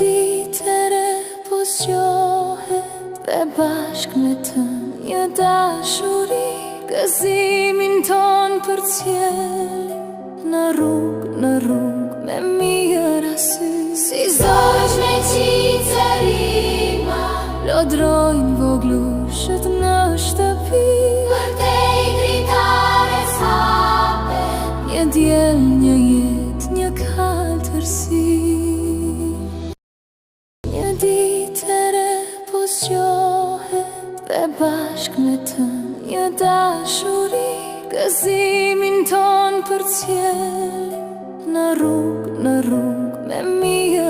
ditë e re po zgjohet dhe bashk me të një dashuri gëzimin ton përcjell në rrug me mirë asy. Si zogj me qice rima lodrojnë voglushët në shtëpi, për te i dritare s'hape një djel, një jet, një kaltërsi. Një ditë e re po zgjohet dhe bashk me të një dashuri gëzimin ton përcjell në rrug me mirë